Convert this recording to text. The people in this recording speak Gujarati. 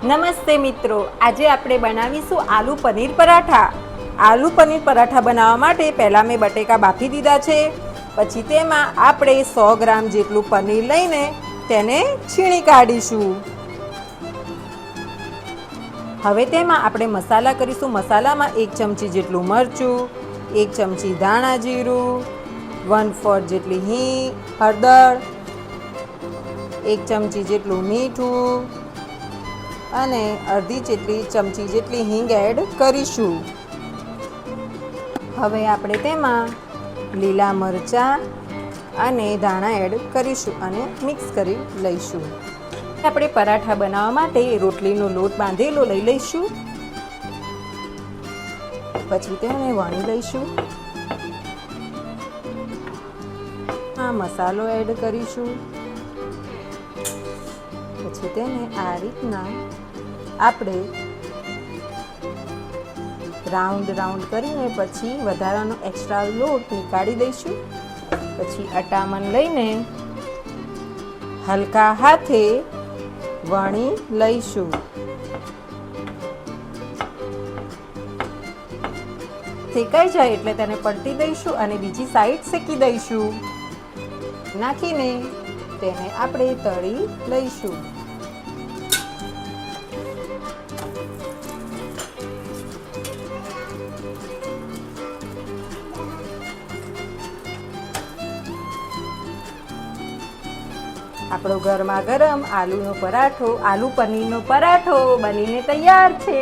નમસ્તે મિત્રો, આજે આપણે બનાવીશું આલુ પનીર પરાઠા. આલુ પનીર પરાઠા બનાવવા માટે પહેલાં મેં બટેકા બાફી દીધા છે. પછી તેમાં આપણે 100 ગ્રામ જેટલું પનીર લઈને તેને છીણી કાઢીશું. હવે તેમાં આપણે મસાલા કરીશું. મસાલામાં 1 ચમચી જેટલું મરચું, 1 ચમચી ધાણા જીરું, 1/4 જેટલી હિંગ, હળદર, 1 ચમચી જેટલું મીઠું અને અડધી જેટલી ચમચી જેટલી હિંગ એડ કરીશું. હવે આપણે તેમાં લીલા મરચાં અને ધાણા એડ કરીશું અને મિક્સ કરી લઈશું. આપણે પરાઠા બનાવવા માટે રોટલીનો લોટ બાંધેલો લઈ લઈશું. પછી તેને વણી લઈશું. આ મસાલો એડ કરીશું. પછી તેને આ રીતના આપણે રાઉન્ડ કરીને પછી વધારાનો એક્સ્ટ્રા લોટ નીકાળી દઈશું. પછી અટામણ લઈને હલકા હાથે વણી લઈશું. શેકાઈ જાય એટલે તેને પલટી દઈશું અને બીજી સાઈડ શેકી દઈશું. નાખીને તેને આપણે તળી લઈશું. આપણો ગરમા ગરમ આલુ પનીરનો પરાઠો બનીને તૈયાર છે.